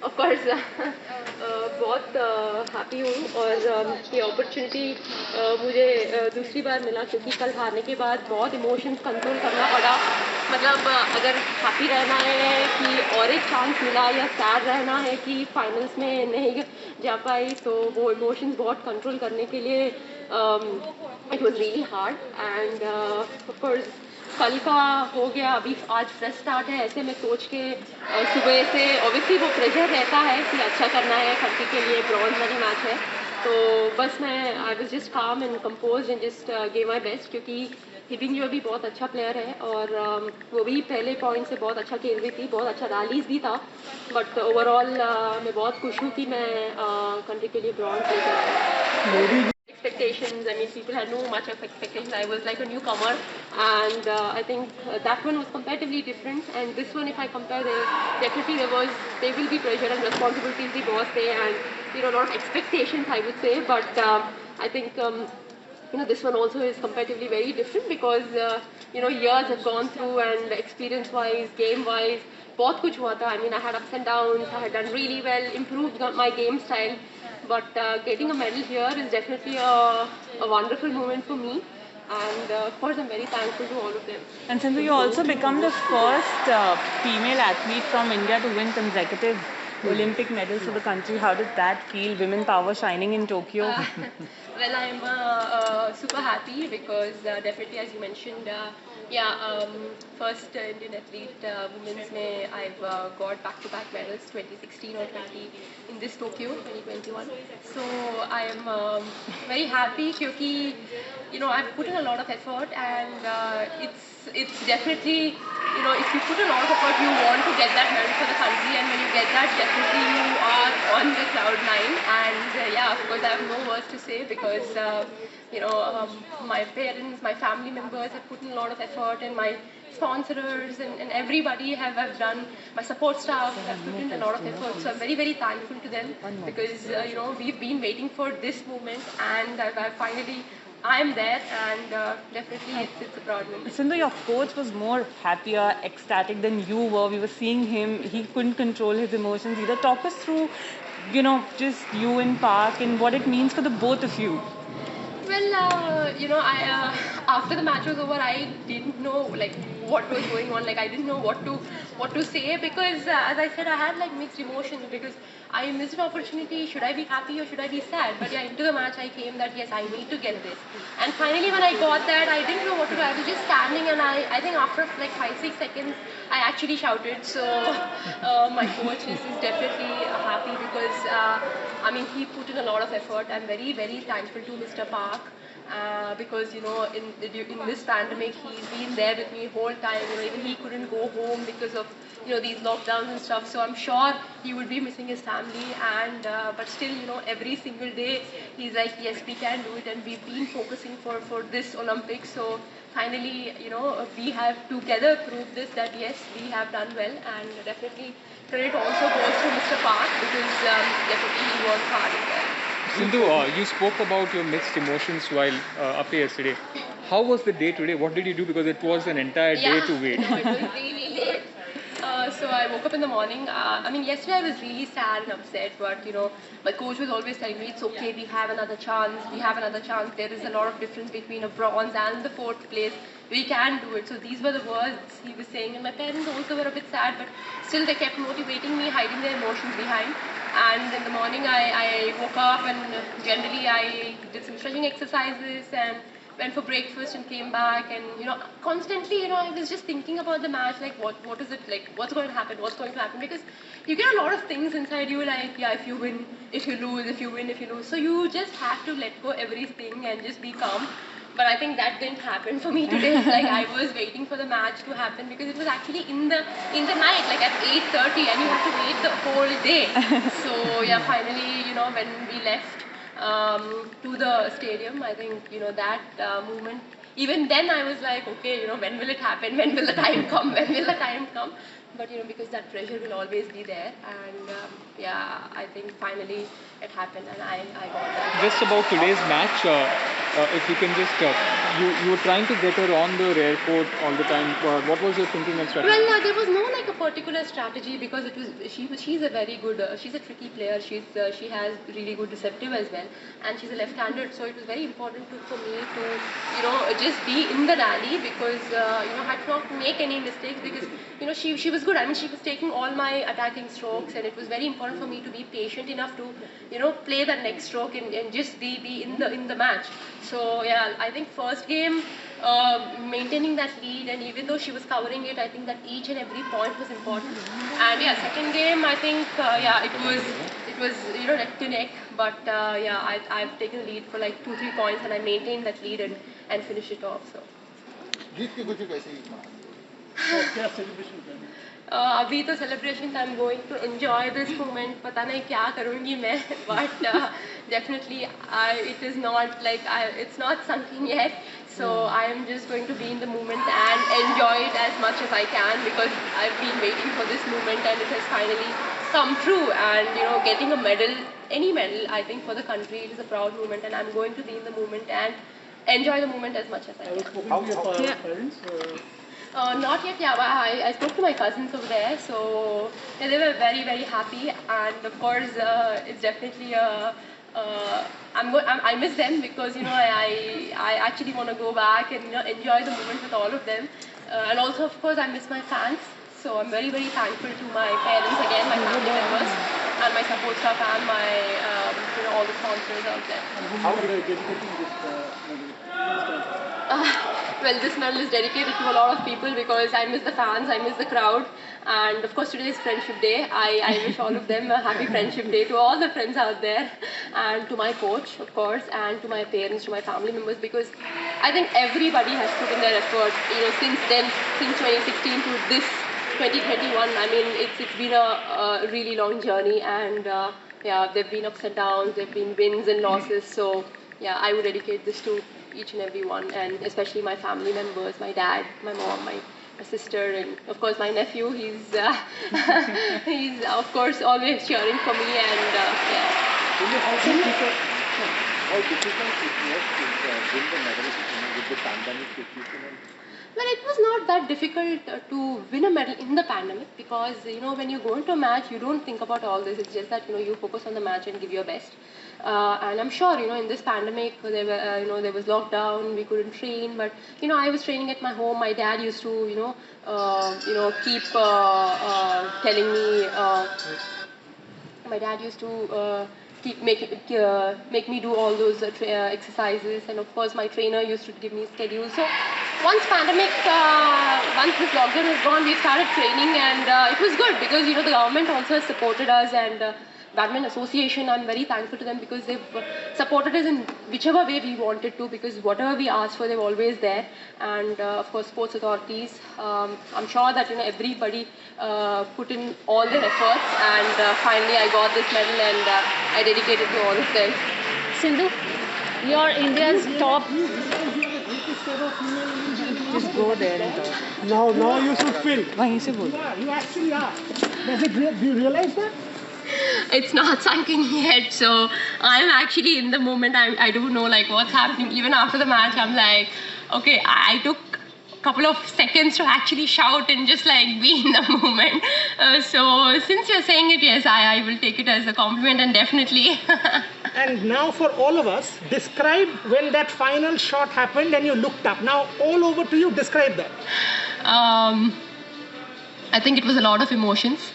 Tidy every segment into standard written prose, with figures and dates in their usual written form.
Of course बहुत happy हूँ और ये अपॉर्चुनिटी मुझे दूसरी बार मिला क्योंकि कल हारने के बाद बहुत इमोशंस कंट्रोल करना पड़ा। मतलब अगर हैप्पी रहना है कि और एक चांस मिला या सैड रहना है कि फाइनल्स में नहीं जा पाई, तो वो इमोशंस बहुत कंट्रोल करने के लिए it was really hard end of course कल का हो गया, अभी आज फ्रेश स्टार्ट है ऐसे में सोच के सुबह से ऑब्वियसली वो प्रेशर रहता है कि अच्छा करना है कंट्री के लिए, ब्रॉन्ज वाली मैच है। तो बस मैं आई वाज जस्ट काम and compose and just gave my best क्योंकि हिबिंग जो भी बहुत अच्छा प्लेयर है और वो भी पहले पॉइंट से बहुत अच्छा खेल रही थी, बहुत अच्छा रैलीज भी था। बट ओवरऑल मैं बहुत खुश हूँ कि मैं कंट्री के लिए ब्रॉन्ज लेकर आई। Expectations. I mean, people had no much of expectations. I was like a newcomer, and I think that one was comparatively different. And this one, if I compare, definitely there will be pressure and responsibilities the boss there, and a lot of expectations, I would say. But I think this one also is comparatively very different because years have gone through and experience wise, game wise, बहुत कुछ हुआ था. I mean, I had ups and downs. I had done really well, improved my game style. But getting a medal here is definitely a wonderful moment for me. And of course, I'm very thankful to all of them. And Sindhu, you also become the first female athlete from India to win consecutive Olympic medals for the country. How did that feel? Women power shining in Tokyo. Well, I'm super happy because definitely, as you mentioned, first Indian athlete women's में I've got back-to-back medals 2016 or 20 in this Tokyo 2021. So I am very happy क्योंकि I've put in a lot of effort and it's definitely if you put a lot of effort you want to get that medal for the country, and when you get that definitely you are on the cloud nine. And of course I have no words to say because my parents, my family members have put in a lot of effort, and my sponsors and everybody have done, my support staff have put in a lot of effort. So I'm very, very thankful to them because we've been waiting for this moment, and I finally I'm there, and definitely it's a proud moment. Sindhu, your coach was more happier, ecstatic than you were. We were seeing him; he couldn't control his emotions either. Talk us through, just you in Park and what it means for the both of you. Well, I after the match was over, I didn't know like what was going on. Like I didn't know what to say because, as I said, I had like mixed emotions because I missed an opportunity. Should I be happy or should I be sad? But yeah, into the match, I came that yes, I need to get this. And finally, when I got that, I didn't know what to do. I was just standing, and I think after like 5-6 seconds, I actually shouted. So my coach is definitely happy because I mean he put in a lot of effort. I'm very, very thankful to Mr. Park because in this pandemic he's been there with me whole time. Even he couldn't go home because of these lockdowns and stuff. So I'm sure he would be missing his family, and but still every single day he's like, yes, we can do it, and we've been focusing for this Olympics. So finally we have together proved this, that yes, we have done well. And definitely credit also goes to Mr. Park because definitely he worked hard as well. Sindhu, you spoke about your mixed emotions while up here yesterday. How was the day today? What did you do? Because it was an entire day to wait. No, it was really late. So I woke up in the morning. I mean, yesterday I was really sad and upset, but my coach was always telling me it's okay. We have another chance. We have another chance. There is a lot of difference between a bronze and the fourth place. We can do it. So these were the words he was saying, and my parents also were a bit sad, but still they kept motivating me, hiding their emotions behind. And in the morning I woke up, and generally I did some stretching exercises and went for breakfast and came back. And constantly I was just thinking about the match, like what is it, like what's going to happen, because you get a lot of things inside you, like if you win, if you lose, if you win, if you lose. So you just have to let go everything and just be calm. But I think that didn't happen for me today. Like I was waiting for the match to happen because it was actually in the night, like at 8:30, and you have to wait the whole day. So yeah, finally when we left to the stadium, I think that moment. Even then, I was like, okay, when will it happen? When will the time come? When will the time come? But because that pressure will always be there, and yeah, I think finally it happened and I got that. Just about today's match, if you can just, you were trying to get her on the rear court all the time. What was your thinking and strategy? Well, there was no like a particular strategy because it was she's a very good she's a tricky player. She has really good receptive as well, and she's a left-handed. So it was very important for me to just be in the rally because I had to not make any mistakes because she was good. I mean she was taking all my attacking strokes, and it was very important for me to be patient enough to play that next stroke and just be in the match. So yeah, I think first game. Maintaining that lead, and even though she was covering it, I think that each and every point was important. And yeah, second game, I think it was neck to neck, but I've taken the lead for like 2-3 points, and I maintained that lead and finished it off. So. अभी तो celebration I am going to enjoy this moment पता नहीं क्या करूँगी मैं but definitely it is not like it's not sunken yet, so I am just going to be in the moment and enjoy it as much as I can because I've been waiting for this moment and it has finally come true. And getting a medal, any medal, I think for the country it is a proud moment, and I'm going to be in the moment and enjoy the moment as much as I can. How parents? Not yet, yeah. I spoke to my cousins over there, so yeah, they were very, very happy, and of course, it's definitely I miss them because I actually want to go back and enjoy the moment with all of them, and also of course I miss my fans. So I'm very, very thankful to my parents again, my family members, and my support staff and my all the sponsors out there. How are they dedicating this? Well, this medal is dedicated to a lot of people because I miss the fans, I miss the crowd, and of course today is Friendship Day. I wish all of them a happy Friendship Day, to all the friends out there, and to my coach, of course, and to my parents, to my family members, because I think everybody has put in their effort, since then, since 2016 to this 2021. I mean, it's been a really long journey, and yeah, there've been ups and downs, there've been wins and losses, so yeah, I would dedicate this to each and every one, and especially my family members, my dad, my mom, my sister, and of course my nephew. He's he's of course always cheering for me, and yeah. How difficult it was to win the medal with the pandemic situation? Well, it was not that difficult to win a medal in the pandemic because when you go into a match, you don't think about all this. It's just that you focus on the match and give your best. And I'm sure in this pandemic there were there was lockdown, we couldn't train, but I was training at my home. My dad used to keep telling me. My dad used to make me do all those exercises, and of course my trainer used to give me schedules. So once this lockdown is gone, we started training, and it was good because the government also has supported us, and Badminton Association, I'm very thankful to them because they've supported us in whichever way we wanted to, because whatever we asked for, they're always there. And of course, sports authorities, I'm sure that everybody put in all their efforts, and finally I got this medal, and I dedicate it to all of them. Sindhu, you're India's top. Just go there and talk. Now you should feel. वहीं से बोल. Yeah, you actually are. Do you realize that? It's not sunken yet, so I'm actually in the moment. I don't know like what's happening. Even after the match, I'm like, okay, I took a couple of seconds to actually shout and just like be in the moment. So since you're saying it, yes, I will take it as a compliment, and definitely. And now for all of us, describe when that final shot happened and you looked up. Now all over to you, describe that. I think it was a lot of emotions.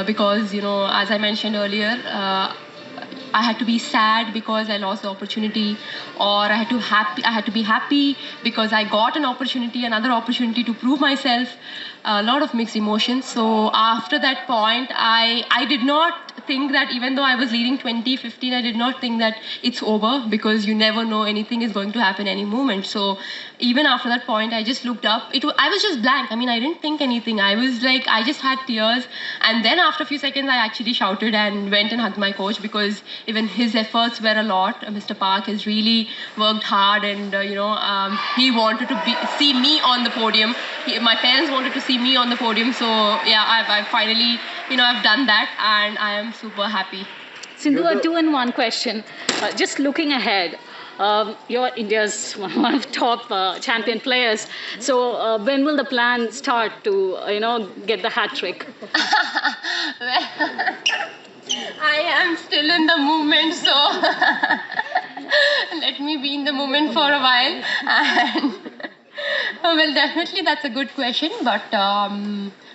Because as I mentioned earlier, I had to be sad because I lost the opportunity, or I had to be happy because I got another opportunity to prove myself. A lot of mixed emotions. So after that point, I did not think that even though I was leading 20-15, I did not think that it's over, because you never know, anything is going to happen any moment. So even after that point, I just looked up. I was just blank. I mean, I didn't think anything. I was like, I just had tears. And then after a few seconds, I actually shouted and went and hugged my coach, because even his efforts were a lot. Mr. Park has really worked hard, and he wanted to see me on the podium. my parents wanted to see me on the podium, so yeah, I've finally, I've done that, and I am super happy. Sindhu, a 2-in-1 question. Just looking ahead, you're India's one of top champion players. So when will the plan start to, get the hat trick? Well, I am still in the moment, so let me be in the moment for a while. And well, definitely that's a good question, but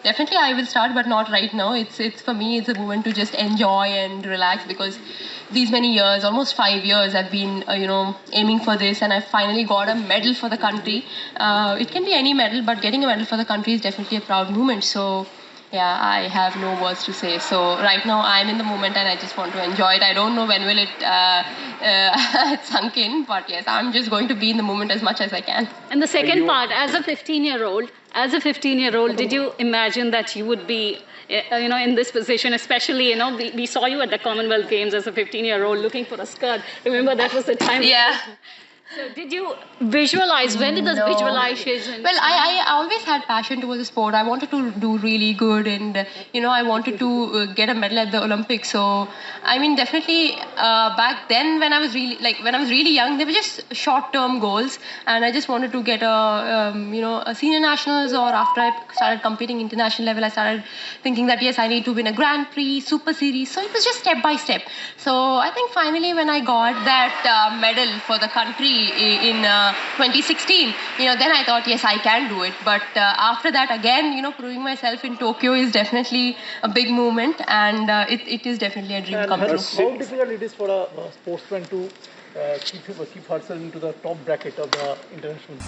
definitely I will start, but not right now. It's for me, it's a moment to just enjoy and relax, because these many years, almost 5 years, I've been aiming for this, and I finally got a medal for the country. It can be any medal, but getting a medal for the country is definitely a proud moment. So yeah, I have no words to say. So right now I'm in the moment, and I just want to enjoy it. I don't know when will it sunk in, but yes, I'm just going to be in the moment as much as I can. And the second part, as a 15-year-old, did you imagine that you would be, in this position? Especially, we saw you at the Commonwealth Games as a 15-year-old looking for a skirt. Remember, that was the time. Yeah. So did you visualize? When did the visualization? Well, I always had passion towards the sport. I wanted to do really good, and I wanted to get a medal at the Olympics. So I mean, definitely back then, when I was really young, they were just short-term goals, and I just wanted to get a senior nationals, or after I started competing international level, I started thinking that yes, I need to win a Grand Prix, Super Series. So it was just step by step. So I think finally, when I got that medal for the country in 2016, then I thought, yes, I can do it. But after that, again, proving myself in Tokyo is definitely a big moment, and it is definitely a dream come true. How difficult it is for a sportsman to keep herself into the top bracket of the international?